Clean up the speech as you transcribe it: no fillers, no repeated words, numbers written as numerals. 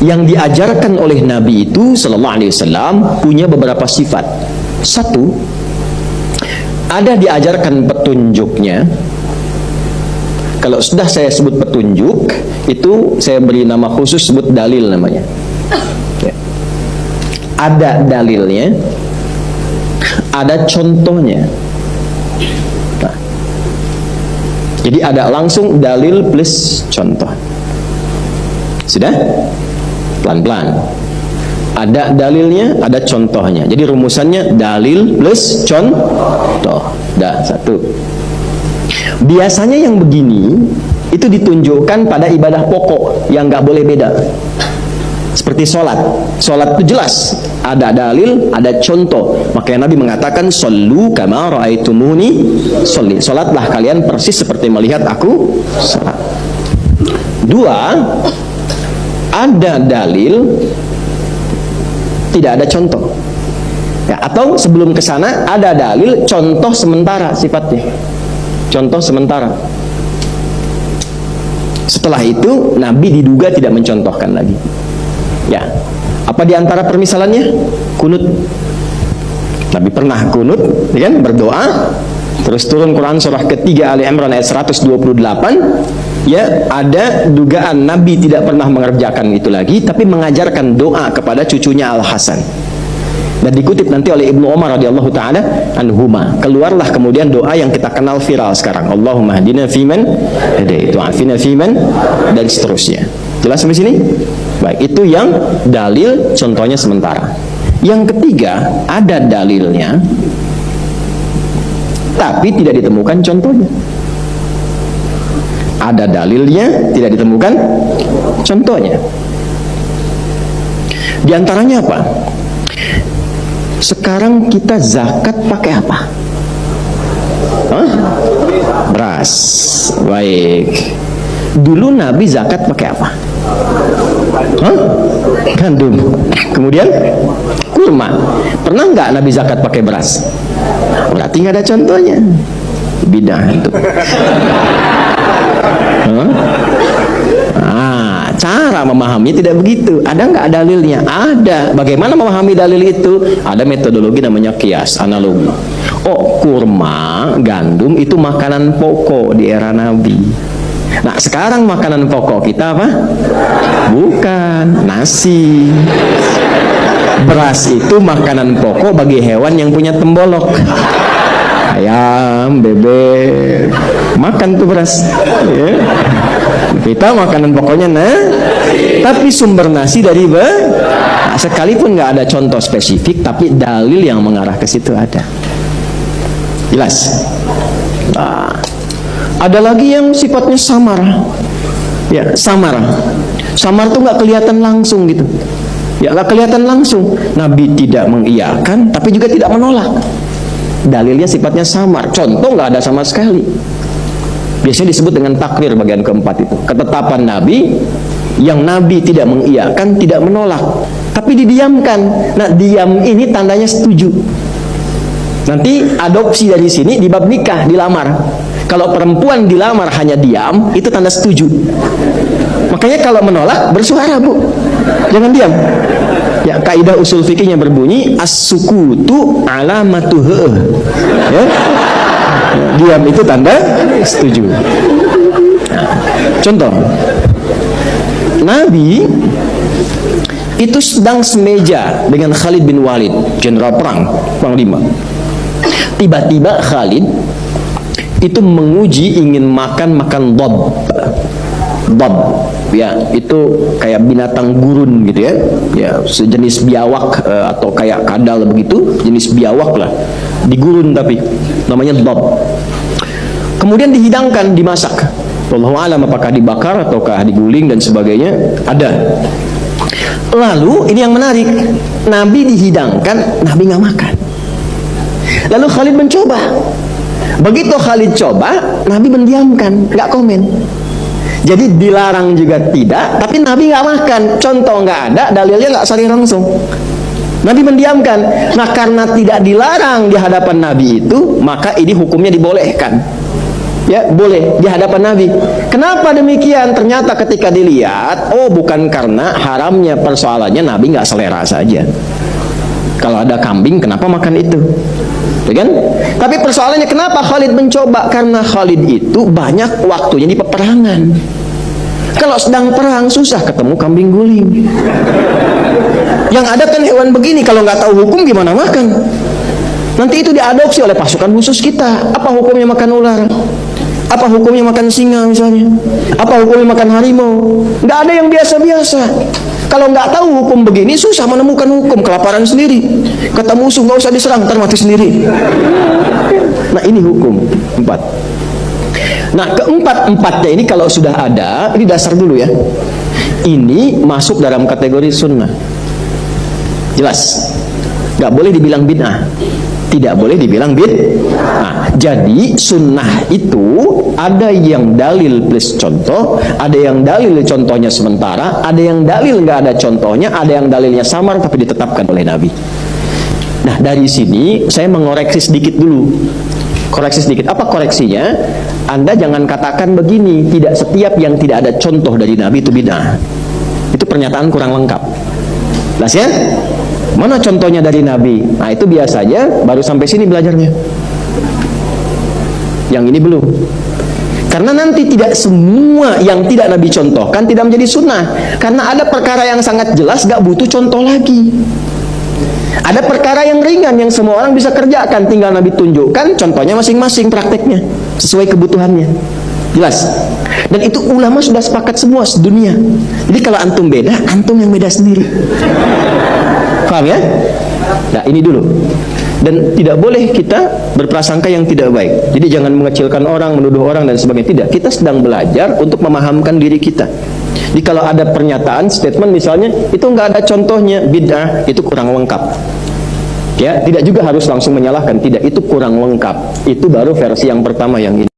Yang diajarkan oleh Nabi itu sallallahu alaihi wasallam punya beberapa sifat. Satu, ada diajarkan petunjuknya. Kalau sudah saya sebut petunjuk, itu saya beri nama khusus, sebut dalil namanya. Ya. Ada dalilnya, ada contohnya. Nah, jadi ada langsung dalil plus contoh. Sudah? Pelan-pelan. Ada dalilnya, ada contohnya. Jadi rumusannya dalil plus contoh. Dah, satu. Biasanya yang begini itu ditunjukkan pada ibadah pokok yang nggak boleh beda. Seperti sholat. Sholat itu jelas ada dalil, ada contoh. Makanya Nabi mengatakan shollu kama ra'aitumuni sholli. Sholatlah kalian persis seperti melihat aku sholat. Dua, ada dalil, tidak ada contoh. Ya, atau sebelum ke sana ada dalil, contoh sementara sifatnya. Contoh sementara. Setelah itu Nabi diduga tidak mencontohkan lagi. Ya, apa diantara permisalannya? Kunut. Nabi pernah kunut, ya kan, berdoa. Terus turun Quran surah ketiga Ali Imran ayat 128. Ya, ada dugaan Nabi tidak pernah mengerjakan itu lagi, tapi mengajarkan doa kepada cucunya Al Hasan. Dan dikutip nanti oleh Ibnu Umar radhiyallahu taala anhuma. Keluarlah kemudian doa yang kita kenal viral sekarang. Allahumma hadina fiman hadaitu, afina fiman, dan seterusnya. Jelas sampai sini? Baik, itu yang dalil, contohnya sementara. Yang ketiga, ada dalilnya tapi tidak ditemukan contohnya. Ada dalilnya, tidak ditemukan contohnya. Di antaranya apa? Sekarang kita zakat pakai apa? Hah? Beras. Baik. Dulu Nabi zakat pakai apa? Hah? Gandum. Kemudian kurma. Pernah nggak Nabi zakat pakai beras? Berarti nggak ada contohnya. Bidah itu. Cara memahami tidak begitu. Ada nggak dalilnya? Ada. Bagaimana memahami dalil itu? Ada metodologi namanya kias, analogi. Oh, kurma, gandum itu makanan pokok di era Nabi. Nah, sekarang makanan pokok kita apa? Bukan nasi. Beras itu makanan pokok bagi hewan yang punya tembolok. Ayam, bebek, makan tuh beras. Ya. Kita makanan pokoknya tapi sumber nasi dari nah, sekalipun nggak ada contoh spesifik, tapi dalil yang mengarah ke situ ada. Jelas? Nah, ada lagi yang sifatnya samar. Ya, samar. Samar tuh nggak kelihatan langsung gitu. Ya, nggak kelihatan langsung. Nabi tidak mengiyakan, tapi juga tidak menolak. Dalilnya sifatnya samar. Contoh nggak ada sama sekali. Biasanya disebut dengan takrir bagian keempat itu. Ketetapan Nabi yang Nabi tidak mengiyakan, tidak menolak, tapi didiamkan. Nah, diam ini tandanya setuju. Nanti adopsi dari sini di bab nikah, dilamar. Kalau perempuan dilamar hanya diam, itu tanda setuju. Makanya kalau menolak bersuara, Bu. Jangan diam. Ya, kaidah usul fikihnya berbunyi as-sukutu alamatu heeh. Ya. Diam itu tanda setuju. Nah, contoh, Nabi itu sedang semeja dengan Khalid bin Walid, jenderal perang, panglima. Tiba-tiba Khalid itu menguji ingin makan dab. Dab, ya, itu kayak binatang gurun gitu ya. Ya, sejenis biawak atau kayak kadal begitu, jenis biawak lah. Digurun tapi namanya dab. Kemudian dihidangkan, dimasak. Wallahu a'lam apakah dibakar ataukah diguling dan sebagainya, ada. Lalu ini yang menarik, Nabi dihidangkan, Nabi nggak makan. Lalu Khalid mencoba. Begitu Khalid coba, Nabi mendiamkan, nggak komen. Jadi dilarang juga tidak, tapi Nabi nggak makan. Contoh nggak ada, dalilnya nggak saling langsung. Nabi mendiamkan. Nah, karena tidak dilarang di hadapan Nabi itu, maka ini hukumnya dibolehkan. Ya, boleh di hadapan Nabi. Kenapa demikian? Ternyata ketika dilihat, oh bukan karena haramnya persoalannya, Nabi nggak selera saja. Kalau ada kambing, kenapa makan itu? Ya kan? Tapi persoalannya kenapa Khalid mencoba? Karena Khalid itu banyak waktunya di peperangan. Kalau sedang perang susah ketemu kambing guling. Yang ada kan hewan begini, kalau nggak tahu hukum gimana makan? Nanti itu diadopsi oleh pasukan khusus kita. Apa hukumnya makan ular? Apa hukumnya makan singa misalnya? Apa hukumnya makan harimau? Nggak ada yang biasa-biasa. Kalau nggak tahu hukum begini, susah menemukan hukum. Kelaparan sendiri. Kata musuh, nggak usah diserang, ntar mati sendiri. Nah, ini hukum 4. Nah, keempat-empatnya ini kalau sudah ada, ini dasar dulu ya. Ini masuk dalam kategori sunnah. Jelas. Nggak boleh dibilang bid'ah. Tidak boleh dibilang bid'ah. Jadi sunnah itu ada yang dalil plus contoh, ada yang dalil contohnya sementara, ada yang dalil nggak ada contohnya, ada yang dalilnya samar tapi ditetapkan oleh Nabi. Nah, dari sini saya mengoreksi sedikit dulu. Koreksi sedikit. Apa koreksinya? Anda jangan katakan begini, tidak setiap yang tidak ada contoh dari Nabi itu bid'ah. Itu pernyataan kurang lengkap. Jelas ya? Mana contohnya dari Nabi? Nah, itu biasanya baru sampai sini belajarnya. Yang ini belum. Karena nanti tidak semua yang tidak Nabi contohkan tidak menjadi sunnah. Karena ada perkara yang sangat jelas gak butuh contoh lagi. Ada perkara yang ringan yang semua orang bisa kerjakan, tinggal Nabi tunjukkan contohnya masing-masing prakteknya sesuai kebutuhannya. Jelas. Dan itu ulama sudah sepakat semua sedunia. Jadi kalau antum beda, antum yang beda sendiri. Paham ya? Nah, ini dulu. Dan tidak boleh kita berprasangka yang tidak baik. Jadi jangan mengecilkan orang, menuduh orang dan sebagainya. Tidak. Kita sedang belajar untuk memahamkan diri kita. Jadi kalau ada pernyataan, statement misalnya, itu nggak ada contohnya, bid'ah, itu kurang lengkap. Ya, tidak juga harus langsung menyalahkan. Tidak, itu kurang lengkap. Itu baru versi yang pertama yang ini.